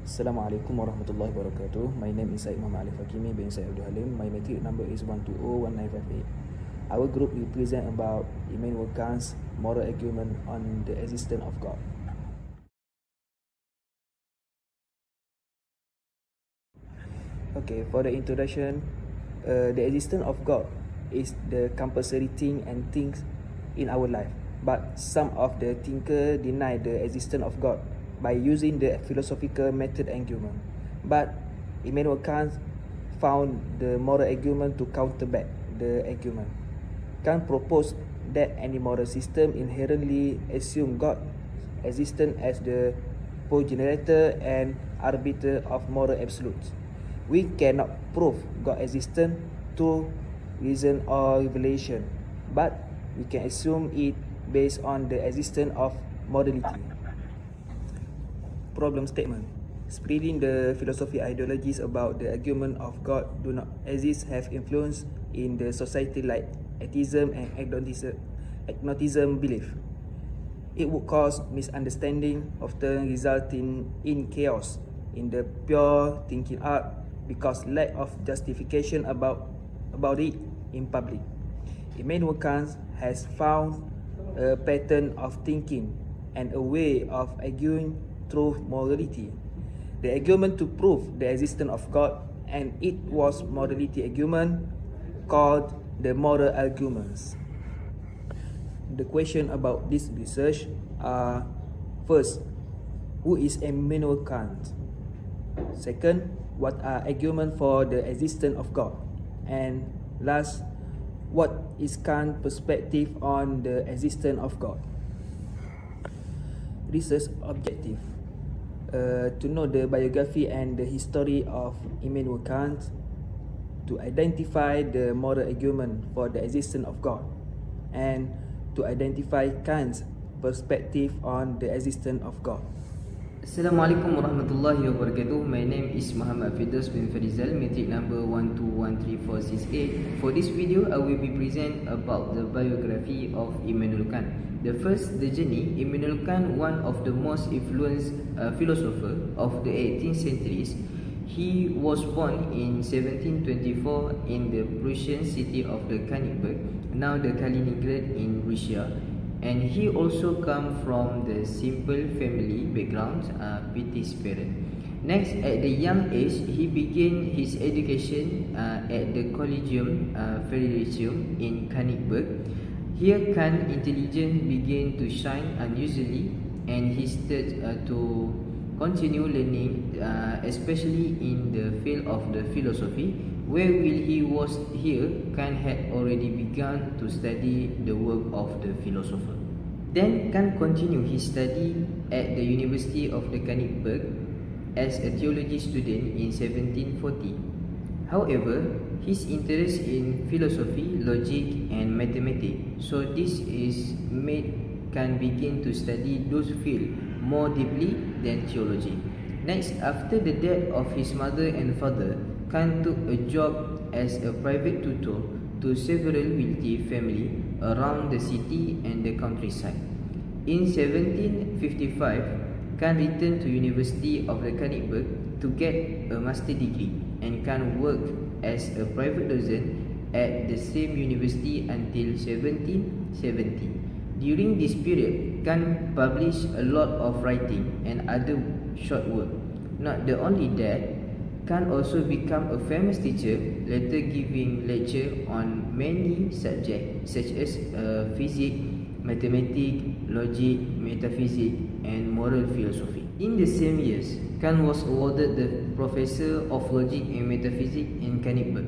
Assalamualaikum warahmatullahi wabarakatuh. My name is Immanuel HAKIMI bin ABDUL. My matric number is 1201958. Our group will present about Immanuel Kant's moral argument on the existence of God. Okay, for the introduction, the existence of God is the compulsory thing and things in our life. But some of the thinkers deny the existence of God by using the philosophical method argument. But Immanuel Kant found the moral argument to counterback the argument. Kant proposed that any moral system inherently assumes God's existence as the progenitor and arbiter of moral absolutes. We cannot prove God's existence through reason or revelation, but we can assume it based on the existence of morality. Problem statement. Spreading the philosophy ideologies about the argument of God do not exist have influence in the society like atheism and agnosticism belief. It would cause misunderstanding, often resulting in chaos in the pure thinking art because lack of justification about it in public. Immanuel Kant has found a pattern of thinking and a way of arguing through morality. The argument to prove the existence of God, and it was morality argument called the moral arguments. The question about this research are: first, who is Immanuel Kant? Second, what are arguments for the existence of God? And last, what is Kant's perspective on the existence of God? Research objective: to know the biography and the history of Immanuel Kant, to identify the moral argument for the existence of God, and to identify Kant's perspective on the existence of God. Assalamualaikum warahmatullahi wabarakatuh. My name is FIRDAUS bin FARIZAL, matric number 1213468. For this video, I will be present about the biography of Immanuel Kant. The first, the journey. Immanuel Kant, one of the most influenced philosophers of the 18th centuries. He was born in 1724 in the Prussian city of the Königberg, now the Kaliningrad in Russia. And he also come from the simple family background, British parent. Next, at the young age, he began his education at the Collegium Frederiциum in Königberg. Here, Kant's intelligence began to shine unusually, and he started to continue learning, especially in the field of the philosophy. Where while he was here, Kant had already begun to study the work of the philosopher. Then Kant continued his study at the University of the Königberg as a theology student in 1740. However, his interest in philosophy, logic and mathematics, so this is made Kant begin to study those fields more deeply than theology. Next, after the death of his mother and father, Kant took a job as a private tutor to several wealthy families around the city and the countryside. In 1755, Kant returned to University of the Königberg to get a master's degree, and Kant worked as a private docent at the same university until 1770. During this period, Kant published a lot of writing and other short work. Not the only that, Kant also became a famous teacher, later giving lecture on many subjects such as physics, mathematics, logic, metaphysics, and moral philosophy. In the same years, Kant was awarded the Professor of Logic and Metaphysics in Königberg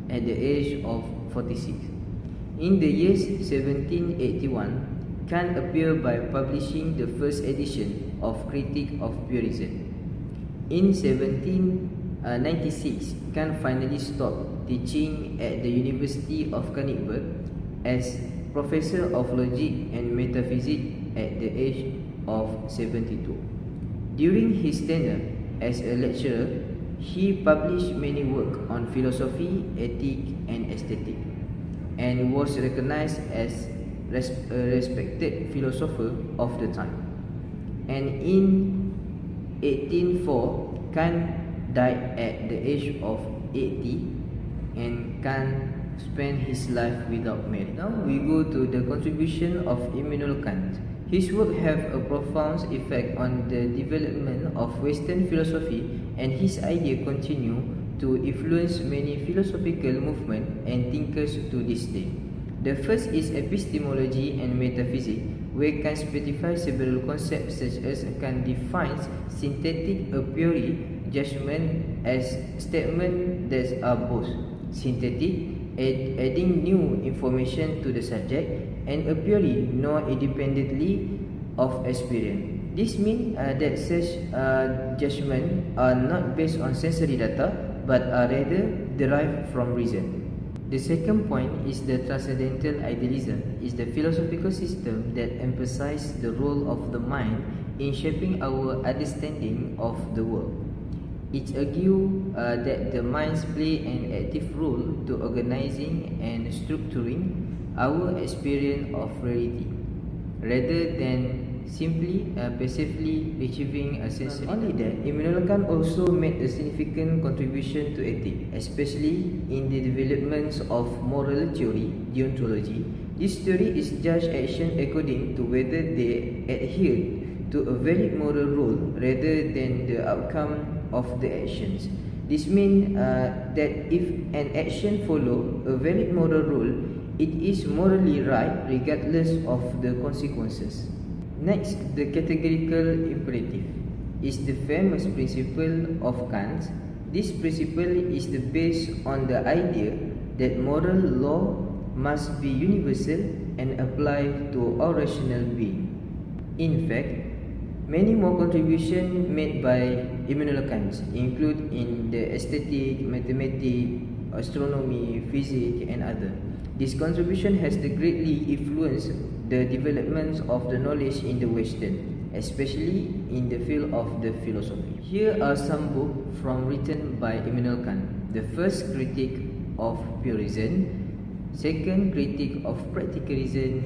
at the age of 46. In the year 1781, Kant appeared by publishing the first edition of Critique of Pure Reason. In 1796, Kant finally stopped teaching at the University of Königberg as Professor of Logic and Metaphysics at the age of 72. During his tenure as a lecturer, he published many works on philosophy, ethics and aesthetics, and was recognized as a respected philosopher of the time. And in 1804, Kant died at the age of 80 and Kant spent his life without marriage. Now we go to the contribution of Immanuel Kant. His work have a profound effect on the development of Western philosophy, and his idea continue to influence many philosophical movements and thinkers to this day. The first is epistemology and metaphysics, where Kant specifies several concepts such as Kant defines synthetic a priori judgment as statements that are both synthetic, adding new information to the subject, and a priori nor independently of experience. This means that such judgments are not based on sensory data but are rather derived from reason. The second point is the transcendental idealism, is the philosophical system that emphasizes the role of the mind in shaping our understanding of the world. It argues that the minds play an active role to organizing and structuring our experience of reality, rather than simply passively achieving a sense. Not only that, Immanuel Kant also made a significant contribution to ethics, especially in the developments of moral theory, deontology. This theory is judge action according to whether they adhere to a valid moral rule rather than the outcome of the actions. This means that if an action follows a valid moral rule, it is morally right regardless of the consequences. Next, the categorical imperative is the famous principle of Kant. This principle is based on the idea that moral law must be universal and apply to all rational beings. In fact, many more contributions made by Immanuel Kant include in the aesthetic, mathematics, astronomy, physics, and others. This contribution has greatly influenced the development of the knowledge in the Western, especially in the field of the philosophy. Here are some books written by Immanuel Kant. The first, Critique of Pure Reason. Second, Critique of Practical Reason.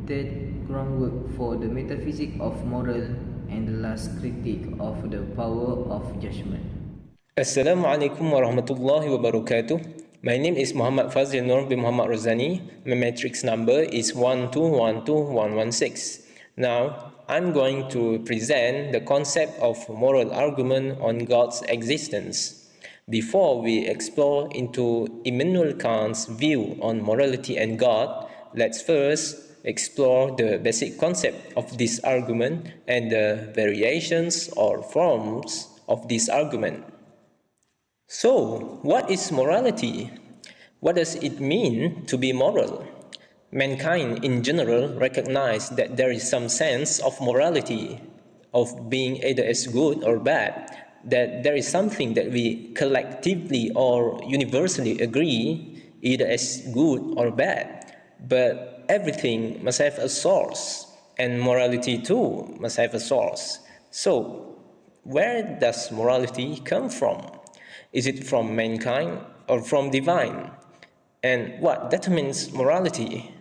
Third, Groundwork for the Metaphysics of Moral. And the last, Critique of the Power of Judgment. Assalamualaikum warahmatullahi wabarakatuh. My name is Muhammad FADZIL NOOR bin Muhammad ROZANY. My matrix number is 1212116. Now, I'm going to present the concept of moral argument on God's existence. Before we explore into Immanuel Kant's view on morality and God, let's first explore the basic concept of this argument and the variations or forms of this argument. So, what is morality? What does it mean to be moral? Mankind in general recognize that there is some sense of morality, of being either as good or bad, that there is something that we collectively or universally agree either as good or bad. But everything must have a source, and morality too must have a source. So, where does morality come from? Is it from mankind or from divine? And what determines morality?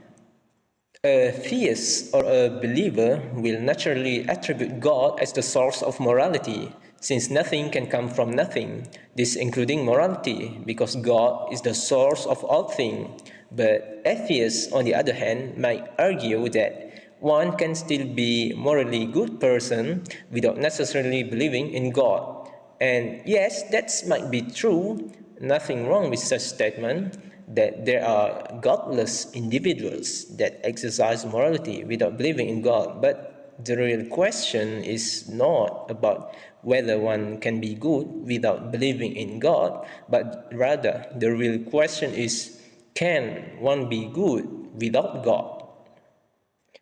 A theist or a believer will naturally attribute God as the source of morality, since nothing can come from nothing, this including morality, because God is the source of all things. But atheists, on the other hand, might argue that one can still be morally good person without necessarily believing in God. And yes, that might be true, nothing wrong with such statement, that there are godless individuals that exercise morality without believing in God. But the real question is not about whether one can be good without believing in God, but rather the real question is, can one be good without God?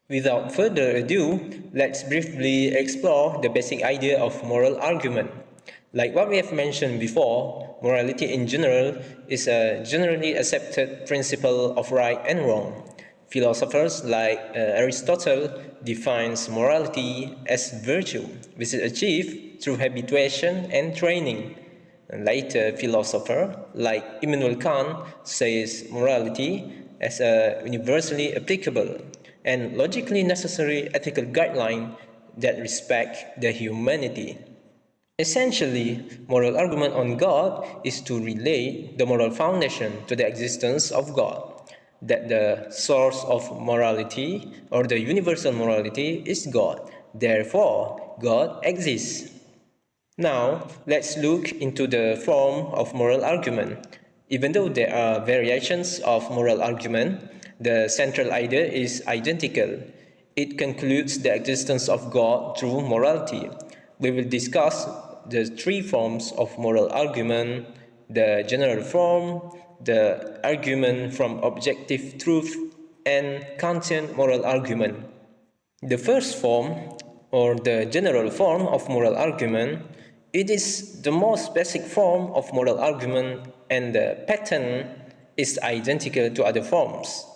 Without further ado, let's briefly explore the basic idea of moral argument. Like what we have mentioned before, morality in general is a generally accepted principle of right and wrong. Philosophers like Aristotle defines morality as virtue, which is achieved through habituation and training. And later, philosopher like Immanuel Kant says morality as a universally applicable and logically necessary ethical guideline that respects the humanity. Essentially, moral argument on God is to relate the moral foundation to the existence of God, that the source of morality or the universal morality is God. Therefore, God exists. Now, let's look into the form of moral argument. Even though there are variations of moral argument, the central idea is identical. It concludes the existence of God through morality. We will discuss the three forms of moral argument: the general form, the argument from objective truth, and Kantian moral argument. The first form, or the general form of moral argument, it is the most basic form of moral argument, and the pattern is identical to other forms.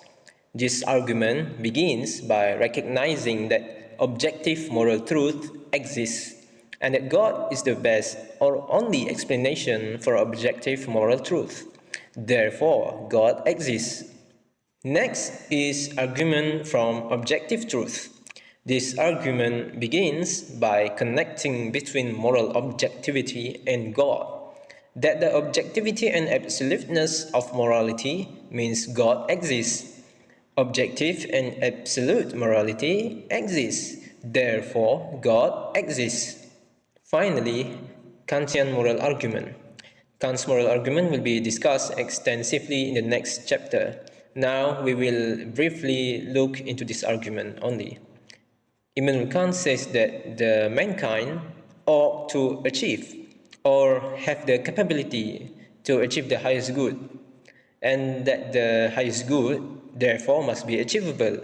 This argument begins by recognizing that objective moral truth exists and that God is the best or only explanation for objective moral truth. Therefore, God exists. Next is argument from objective truth. This argument begins by connecting between moral objectivity and God. That the objectivity and absoluteness of morality means God exists. Objective and absolute morality exists. Therefore, God exists. Finally, Kantian moral argument. Kant's moral argument will be discussed extensively in the next chapter. Now we will briefly look into this argument only. Immanuel Kant says that the mankind ought to achieve or have the capability to achieve the highest good, and that the highest good therefore must be achievable.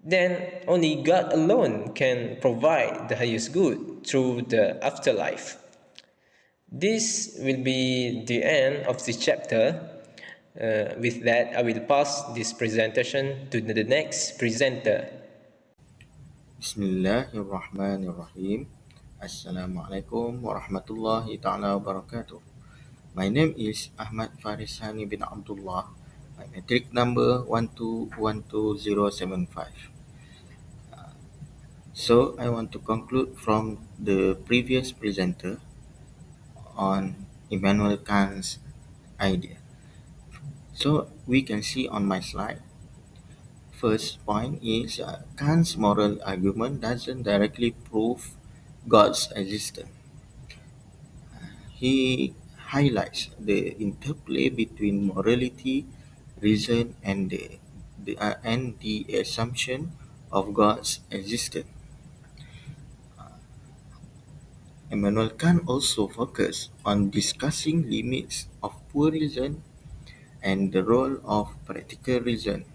Then only God alone can provide the highest good through the afterlife. This will be the end of this chapter. With that, I will pass this presentation to the next presenter. Bismillahirrahmanirrahim. Assalamualaikum warahmatullahi taala wabarakatuh. My name is Ahmad Faris Hani bin Abdullah. My matric number 1212075. So I want to conclude from the previous presenter on Immanuel Kant's idea. So we can see on my slide. First point is Kant's moral argument doesn't directly prove God's existence. He highlights the interplay between morality, reason, and the assumption of God's existence. Immanuel Kant also focused on discussing limits of pure reason and the role of practical reason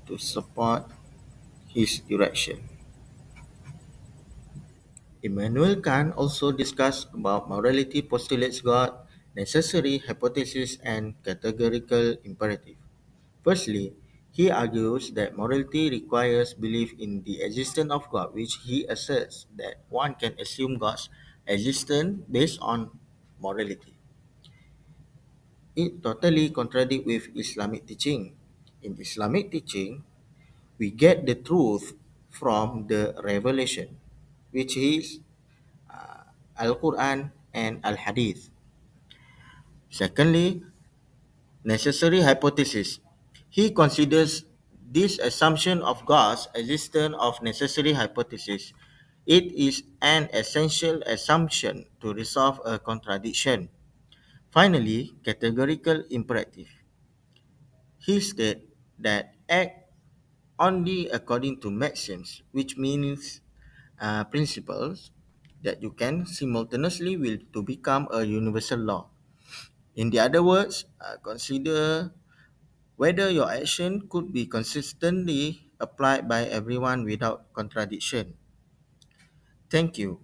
to support his direction. Immanuel Kant also discussed about morality postulates God, necessary hypothesis, and categorical imperative. Firstly, he argues that morality requires belief in the existence of God, which he asserts that one can assume God's existence based on morality. It totally contradicts with Islamic teaching. In Islamic teaching, we get the truth from the revelation, which is Al-Quran and Al-Hadith. Secondly, necessary hypothesis. He considers this assumption of God's existence of necessary hypothesis. It is an essential assumption to resolve a contradiction. Finally, categorical imperative. He states that act only according to maxims, which means principles that you can simultaneously will to become a universal law. In the other words, consider whether your action could be consistently applied by everyone without contradiction. Thank you.